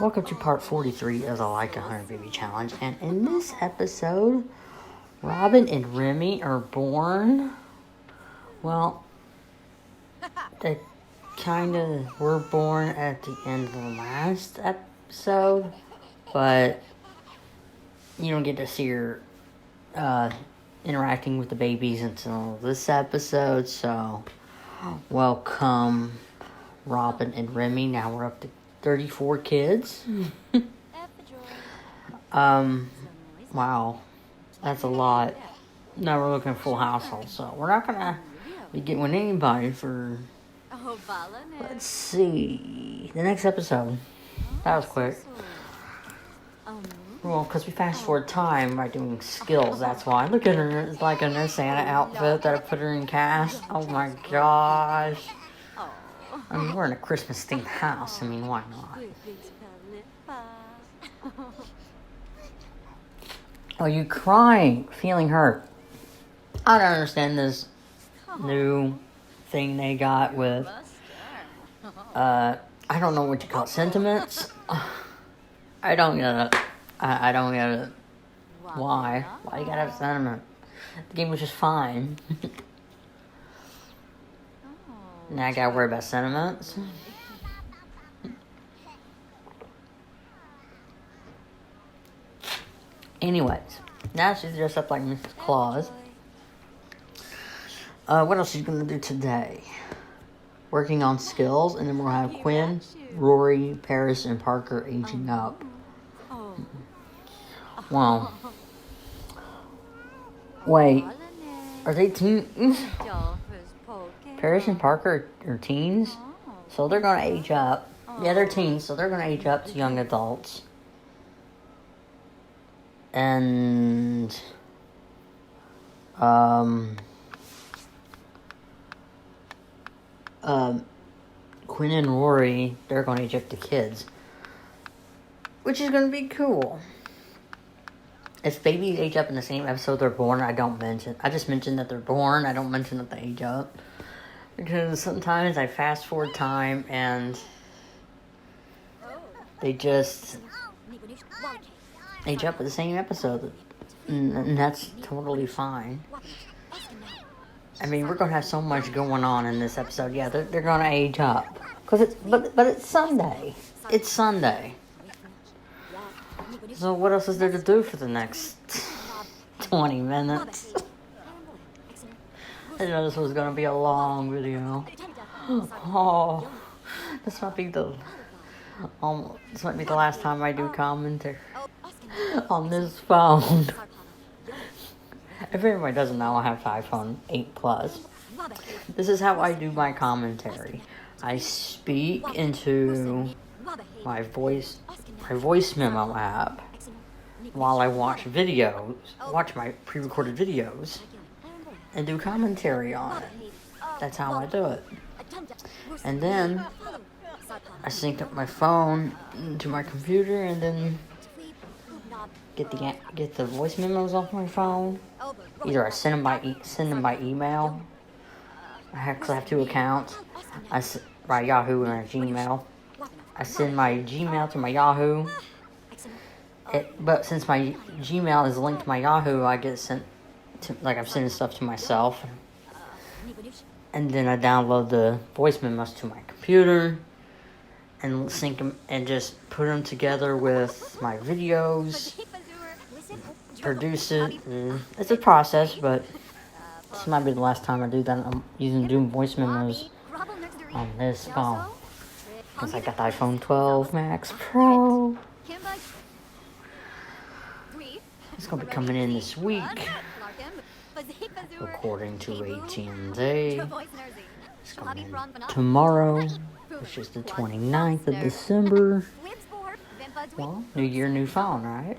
Welcome to part 43 of the Like 100 Baby Challenge. And in this episode, Robin and Remy are born. Well, they kind of were born at the end of the last episode, but you don't get to see her interacting with the babies until this episode. So, welcome, Robin and Remy. Now we're up to 34 kids. Wow. That's a lot. Now we're looking at full household, so we're not gonna be getting with anybody for, let's see, the next episode. That was quick. Well, because we fast forward time by doing skills, that's why. Look at her, it's like in her Santa outfit that I put her in cast. Oh my gosh. I mean, we're in a Christmas themed house. I mean, why not? Are you crying? Feeling hurt? I don't understand this new thing they got with, I don't know what you call it, sentiments? I don't get it. I don't get it. Why? Why you gotta have sentiment? The game was just fine. Now I gotta worry about sentiments. Anyways, now she's dressed up like Mrs. Claus. What else she's gonna do today? Working on skills, and then we'll have Quinn, Rory, Paris, and Parker aging up. Well, wait, are they teens? Paris and Parker are teens, so they're gonna age up. Yeah, they're teens, so they're gonna age up to young adults. And Quinn and Rory, they're gonna age up to kids, which is gonna be cool. If babies age up in the same episode they're born, I just mention that they're born. I don't mention that they age up. Because sometimes I fast forward time and they just age up at the same episode. And that's totally fine. I mean, we're going to have so much going on in this episode. Yeah, they're going to age up. But it's Sunday. It's Sunday. So what else is there to do for the next 20 minutes? I know this was going to be a long video. Oh, this might be the last time I do commentary on this phone. If anybody doesn't know, I have iPhone 8 Plus. This is how I do my commentary. I speak into my voice memo app while I watch my pre-recorded videos, and do commentary on it. That's how I do it. And then I sync up my phone to my computer, and then get the voice memos off my phone. Either I send them by email. I have two accounts. By Yahoo and Gmail. I send my Gmail to my Yahoo. But since my Gmail is linked to my Yahoo, I get sent to, like, I'm sending stuff to myself. And then I download the voice memos to my computer and sync them and just put them together with my videos, produce it. It's a process, but this might be the last time I do that. I'm doing voice memos on this phone because I got the iPhone 12 Max Pro. It's going to be coming in this week, according to AT&T. It's coming in tomorrow, which is the 29th of December. Well, new year, new phone, right?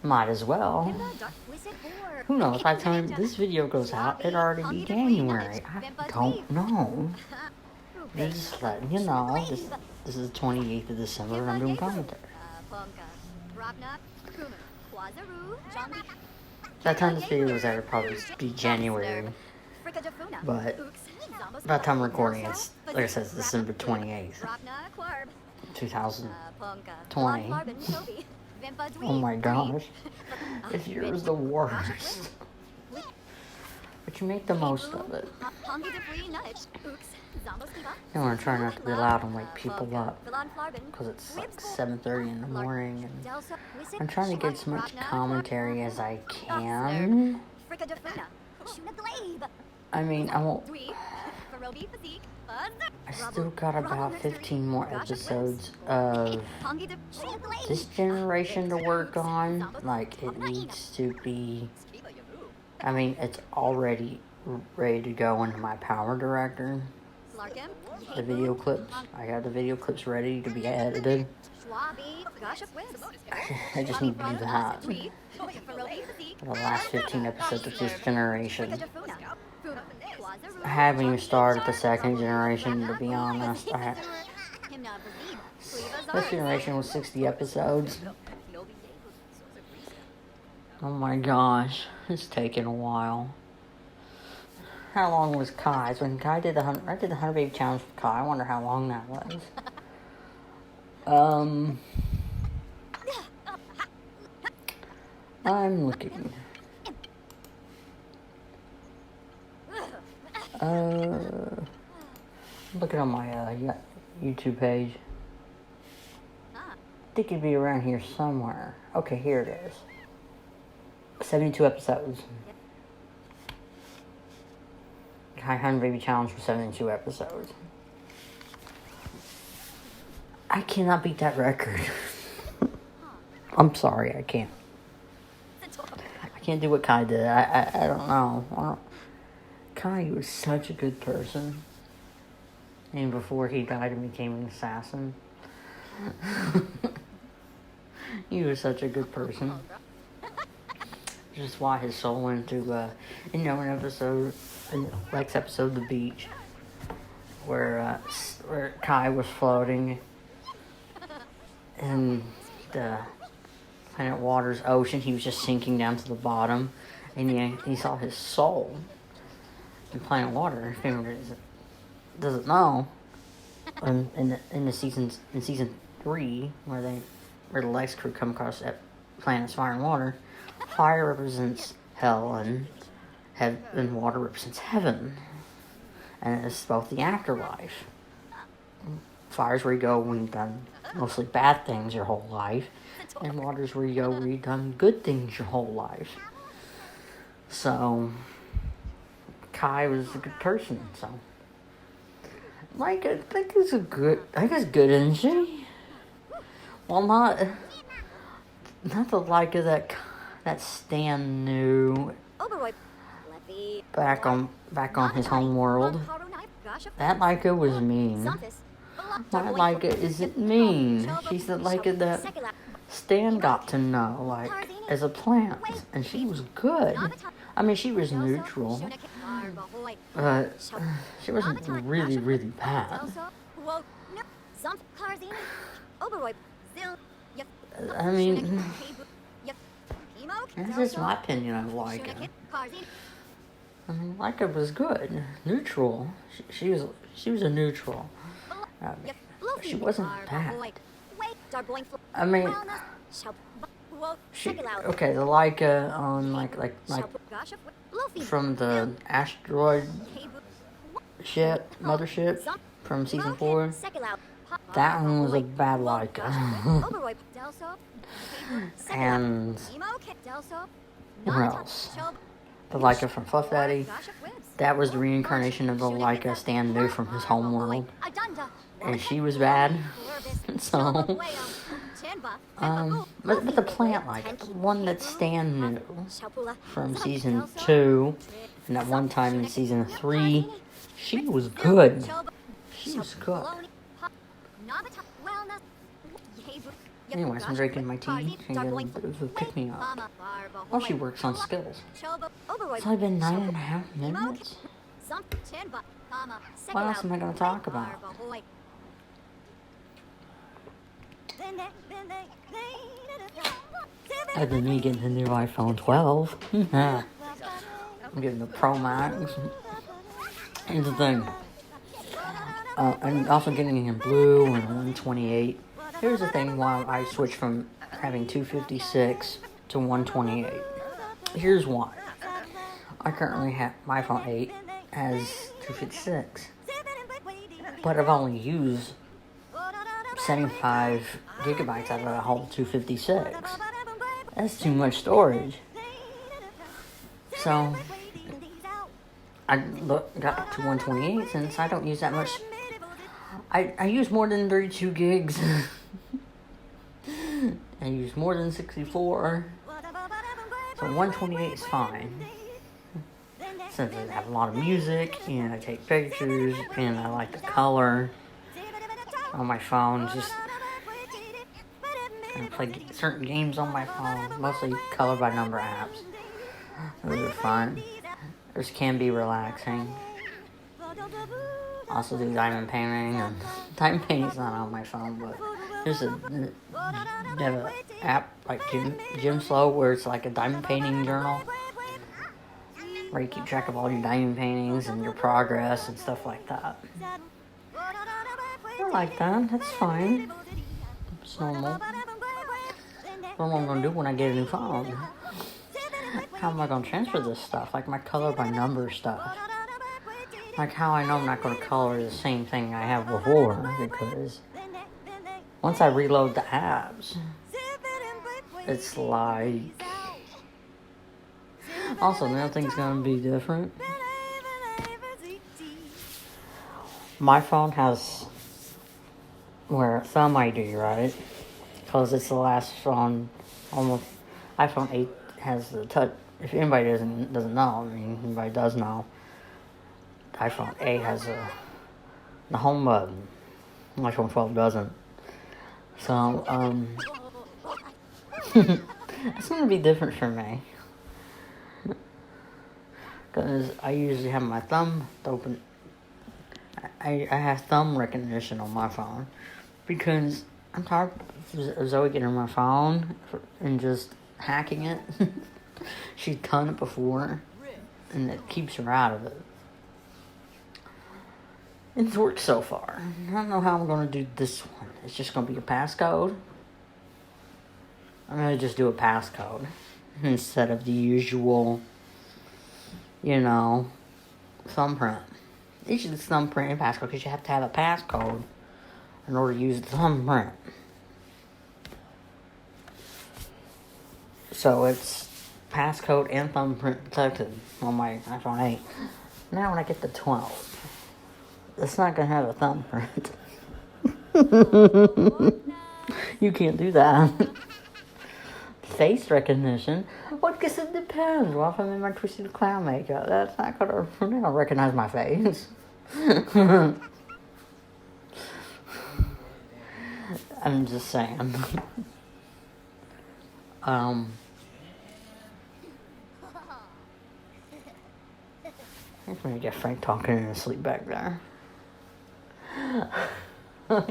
Might as well. Who knows, by the time this video goes out, it'll already be January. I don't know. Just letting you know, this is the 28th of December and I'm doing commentary. By the time this video goes out, it'll probably be January. But by the time I'm recording, it's, like I said, it's December 28th. 2020. Oh my gosh. This year is the worst. But you make the most of it. You want to try not to be loud and wake people up. Because it's like 7:30 in the morning. And I'm trying to get as much commentary as I can. I mean, I won't... I still got about 15 more episodes of this generation to work on. Like, it needs to be... I mean, it's already ready to go into my Power Director. The video clips. I got the video clips ready to be edited. I just need to do that. The last 15 episodes of this generation. I haven't even started the second generation, to be honest. This generation was 60 episodes. Oh my gosh, it's taken a while. How long was Kai's? When Kai did the 100 Baby Challenge with Kai, I wonder how long that was. I'm looking. Looking on my YouTube page. I think it'd be around here somewhere. Okay, here it is. 72 episodes. Kai 100 Baby Challenge for 72 episodes. I cannot beat that record. I'm sorry, I can't. I can't do what Kai did. I don't know. Kai was such a good person. And before he died and became an assassin. He was such a good person. Just why his soul went to, an episode, Lex episode, The Beach, where Kai was floating in the Planet Water's ocean. He was just sinking down to the bottom, and he saw his soul in Planet Water. If anyone doesn't know, in season 3, where the Lex crew come across that planet's fire and water. Fire represents hell, and water represents heaven. And it's both the afterlife. Fire's where you go when you've done mostly bad things your whole life. And water's where you go where you've done good things your whole life. So, Kai was a good person, so. Like, I think it's good, isn't she? Well, not the like of that Stan knew back on his home world. That Laika was mean. That Laika isn't mean. She's the Laika that Stan got to know, like, as a plant. And she was good. I mean, she was neutral. But she wasn't really, really bad. I mean, that's just my opinion of Laika. I mean, Laika was good, neutral. She was a neutral. She wasn't bad. I mean, the Laika on like from the asteroid ship, mothership from season 4. That one was a bad Laika. And what else? The Laika from Fluff Daddy. That was the reincarnation of the Laika Stan knew from his home world. And she was bad. So, but the plant Laika, the one that Stan knew from season 2, and that one time in season 3, she was good. She was good. Anyways, I'm drinking my tea and getting a bit of a pick-me-up while she works on skills. It's only been 9.5 minutes. What else am I going to talk about? Other than me getting the new iPhone 12. I'm getting the Pro Max. Here's the thing. I'm also getting it in blue and 128. Here's the thing why I switched from having 256 to 128. Here's why. I currently have my iPhone 8 has 256, but I've only used 75 gigabytes out of the whole 256. That's too much storage. So I got to 128 since I don't use that much. I use more than 32 gigs. I use more than 64. So 128 is fine. Since I have a lot of music and I take pictures and I like the color on my phone, I play certain games on my phone, mostly color by number apps. Those are fun. Those can be relaxing. Also do diamond painting, and diamond painting's not on my phone, but there's an app like Gym Slow where it's like a diamond painting journal where you keep track of all your diamond paintings and your progress and stuff like that. I like that. That's fine. It's normal. What am I going to do when I get a new phone? How am I going to transfer this stuff? Like my color by number stuff. Like how I know I'm not going to color the same thing I have before, because once I reload the apps, it's like... Also, nothing's going to be different. My phone has where Thumb ID, right? Because it's the last phone, almost. iPhone 8 has the touch. If anybody doesn't know, I mean, anybody does know, iPhone 8 has the home button. iPhone 12 doesn't. So, it's going to be different for me. Because I usually have my thumb open. I have thumb recognition on my phone. Because I'm tired of Zoe getting on my phone and just hacking it. She's done it before. And it keeps her out of it. It's worked so far. I don't know how I'm going to do this one. It's just going to be a passcode. I'm going to just do a passcode instead of the usual, thumbprint. Usually it's thumbprint and passcode because you have to have a passcode in order to use the thumbprint. So it's passcode and thumbprint protected on my iPhone 8. Now when I get the 12, it's not going to have a thumbprint. You can't do that. Face recognition? Well, I guess it depends. Well, if I'm in my Twisted Clown makeup, that's not going to recognize my face. I'm just saying. I'm going to get Frank talking in his sleep back there.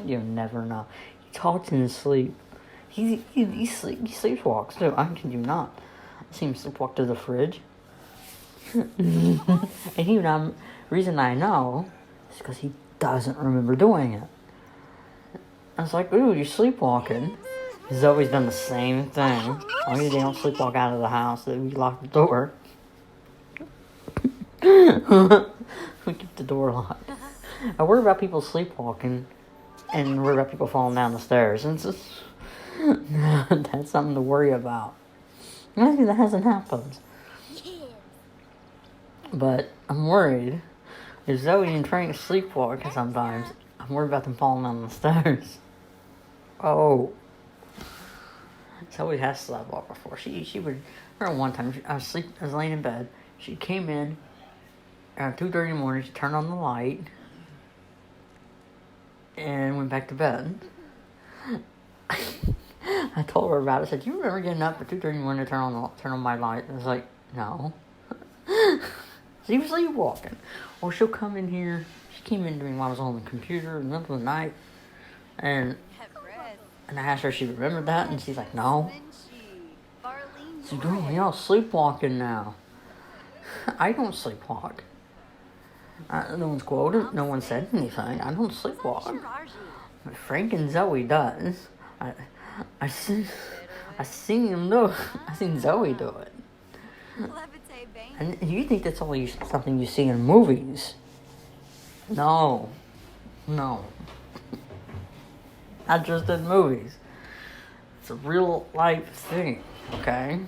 You never know. He talks in his sleep. He sleepwalks too. I kid you not. I see him sleepwalk to the fridge. And reason I know is because he doesn't remember doing it. I was like, ooh, you're sleepwalking. He's always done the same thing. Only they don't sleepwalk out of the house. That we lock the door. We keep the door locked. I worry about people sleepwalking and worry about people falling down the stairs. And it's just, that's something to worry about. Maybe that hasn't happened. But I'm worried. If Zoe and Frank sleepwalk sometimes, I'm worried about them falling down the stairs. Oh. Zoe has sleepwalked before. She would, one time, I was laying in bed. She came in at 2:30 in the morning. She turned on the light and went back to bed. I told her about it. I said, "Do you remember getting up at 2:30 in the morning to turn on my light?" I was like, "No." She was sleepwalking. Well, she'll come in here. She came in to me while I was on the computer in the middle of the night, and I asked her if she remembered that, and she's like, "No." She's going, "Y'all sleepwalking now." I don't sleepwalk. No one's quoted. No one said anything. I don't sleepwalk. But Frank and Zoe does. I, I seen, I seen him do. I seen Zoe do it. And you think that's only something you see in movies? No, not just in movies. It's a real life thing. Okay.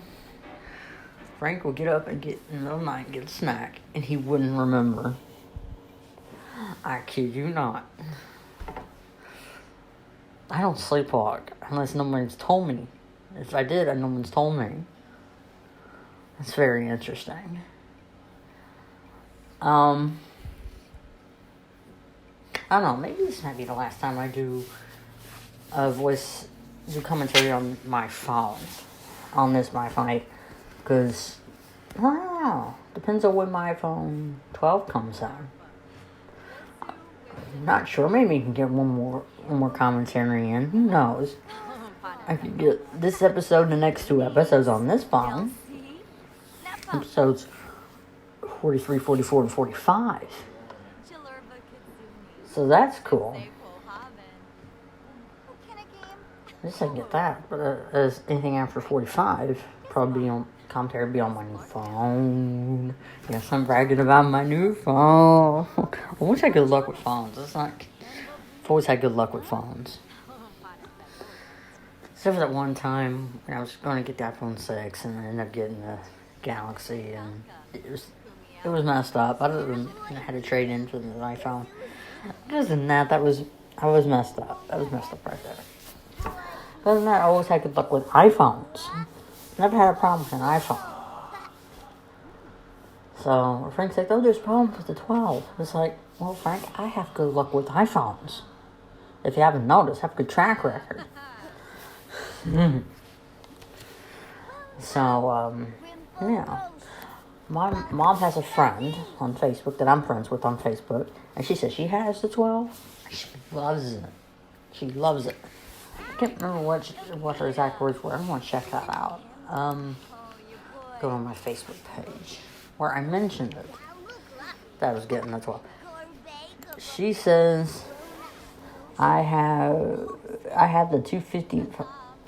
Frank will get up and get in the middle of the night and get a snack, and he wouldn't remember. I kid you not. I don't sleepwalk unless no one's told me. If I did, no one's told me. It's very interesting. I don't know. Maybe this might be the last time I do commentary on my phone. On my phone 8. Because, I don't know. Depends on when my iPhone 12 comes out. I'm not sure. Maybe you can get one more commentary in. Who knows? I could get this episode and the next 2 episodes on this phone. Episodes 43, 44, and 45. So that's cool. I guess I can get that. But as anything after 45, probably on commentary be on my new phone. Yes, I'm bragging about my new phone. I wish I had good luck with phones. I've always had good luck with phones. Except for that one time when I was going to get the iPhone 6 and I ended up getting the Galaxy, and it was messed up. Other than I had to trade in for the iPhone. Other than that, I was messed up. That was messed up right there. Other than that, I always had good luck with iPhones. Never had a problem with an iPhone. So Frank's like, oh, there's problems with the 12. It's like, well, Frank, I have good luck with iPhones. If you haven't noticed, I have a good track record. So, yeah. My mom has a friend on Facebook that I'm friends with on Facebook, and she says she has the 12. She loves it. She loves it. I can't remember what her exact words were. I want to check that out. Go on my Facebook page where I mentioned it. That I was getting the 12. She says I have the 250.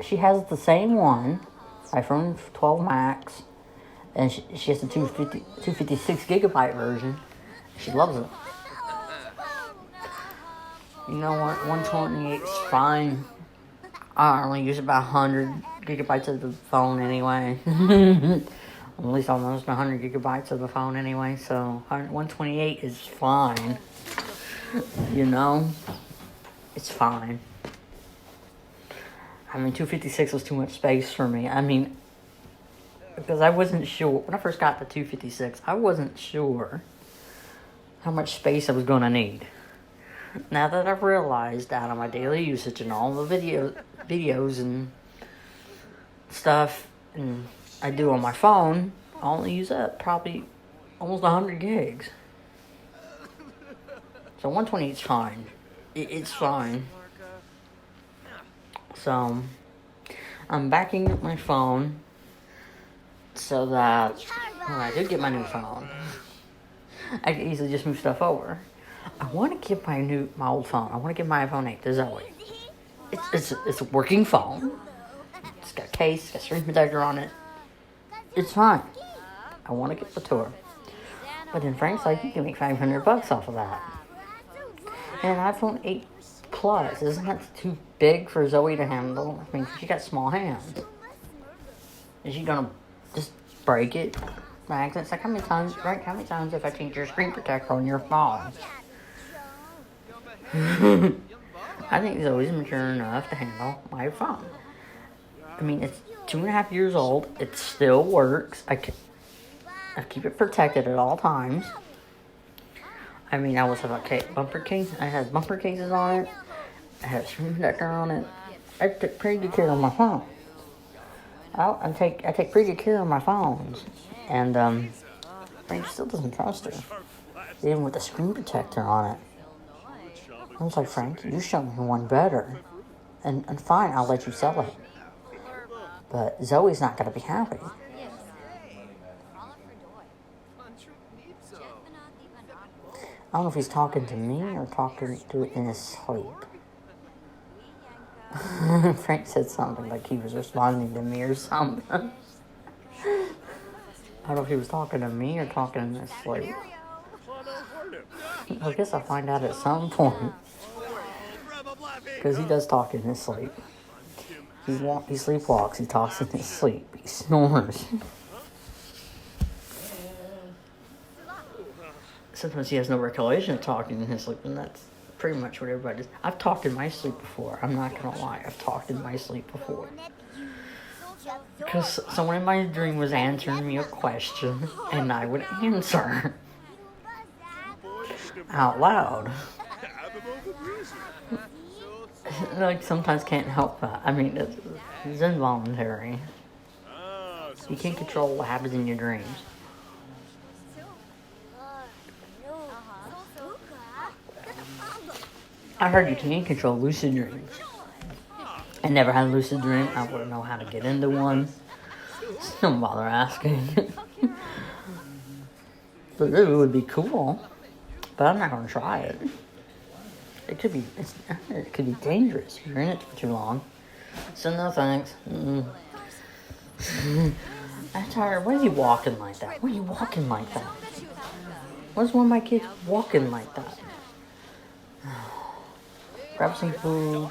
She has the same one, iPhone 12 Max, and she has the 256 gigabyte version. She loves it. You know what? 128 is fine. I only use about 100 gigabytes of the phone anyway. At least almost 100 gigabytes of the phone anyway. So 128 is fine. You know? It's fine. I mean, 256 was too much space for me. I mean, because I wasn't sure. When I first got the 256, I wasn't sure how much space I was going to need. Now that I've realized out of my daily usage and all the videos and stuff and I do on my phone, I only use up probably almost 100 gigs. So 128 is fine. It's fine. So I'm backing up my phone so that when I do get my new phone, I can easily just move stuff over. I want to give my old phone. I want to give my iPhone 8 to Zoe. It's a working phone. It's got a case, got a screen protector on it. It's fine. I want to give it to her. But then Frank's like, you can make $500 off of that. And an iPhone 8 Plus, isn't that too big for Zoe to handle? I mean, she got small hands. Is she gonna just break it by accident? It's like, how many times have I changed your screen protector on your phone? I think Zoe's mature enough to handle my phone. I mean, it's 2.5 years old. It still works. I keep it protected at all times. I mean, I always have a bumper case. I had bumper cases on it. I had a screen protector on it. I took pretty good care of my phone. I take pretty good care of my phones. And Frank still doesn't trust her, even with the screen protector on it. I was like, Frank, you show me one better, and fine, I'll let you sell it. But Zoe's not gonna be happy. I don't know if he's talking to me or talking to it in his sleep. Frank said something like he was responding to me or something. I don't know if he was talking to me or talking in his sleep. I guess I'll find out at some point. Because he does talk in his sleep. He sleepwalks, he talks in his sleep, he snores. Sometimes he has no recollection of talking in his sleep, and that's pretty much what everybody does. I've talked in my sleep before, I'm not gonna lie, I've talked in my sleep before. Because someone in my dream was answering me a question, and I would answer out loud. Like, sometimes can't help that. I mean, it's involuntary. You can't control what happens in your dreams. I heard you can't control lucid dreams. I never had a lucid dream. I wouldn't know how to get into one. Don't bother asking. But it would be cool. But I'm not going to try it. It could be dangerous if you're in it for too long. So no thanks. I'm tired. Why are you walking like that? Why are you walking like that? Why's one of my kids walking like that? Grab some food.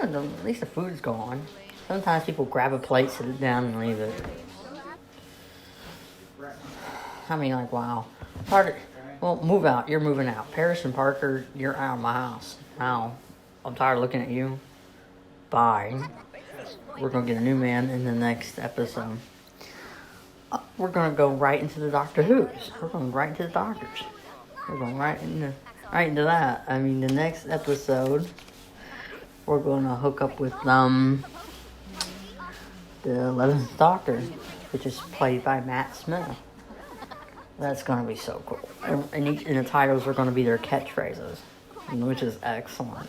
At least the food's gone. Sometimes people grab a plate, sit it down, and leave it. I mean, like, wow. Well, move out. You're moving out. Paris and Parker, you're out of my house. Now, I'm tired of looking at you. Bye. We're going to get a new man in the next episode. We're going to go right into the Doctor Who's. We're going right into the Doctors. We're going right into that. I mean, the next episode, we're going to hook up with the 11th Doctor, which is played by Matt Smith. That's going to be so cool. And the titles are going to be their catchphrases, which is excellent.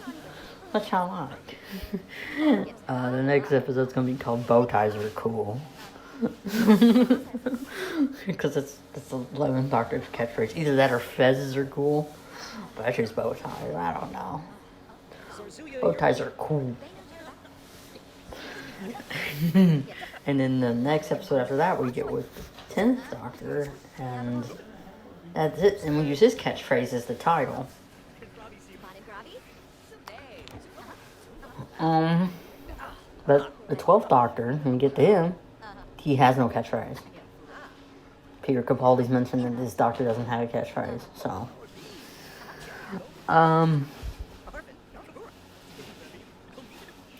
Which I like. The next episode's going to be called Bow Ties Are Cool. Because it's the 11th Doctor's catchphrase. Either that or fezzes are cool. But I choose bow ties. I don't know. Bow ties are cool. And then the next episode after that, we get with the 10th Doctor, and that's it. And we use his catchphrase as the title. But the 12th Doctor, when we get to him, he has no catchphrase. Peter Capaldi's mentioned that this Doctor doesn't have a catchphrase, so.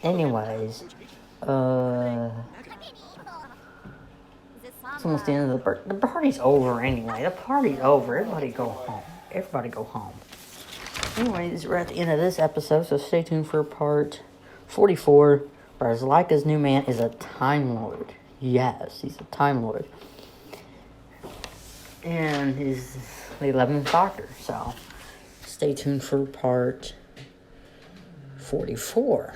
Anyways, it's almost the end of the party's over anyway. The party's over. Everybody go home. Everybody go home. Anyways, we're at the end of this episode, so stay tuned for part 44, where Leica's new man is a Time Lord. Yes, he's a Time Lord. And he's the 11th Doctor, so stay tuned for part 44.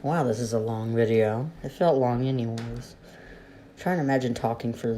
Wow, this is a long video. It felt long anyways. I'm trying to imagine talking for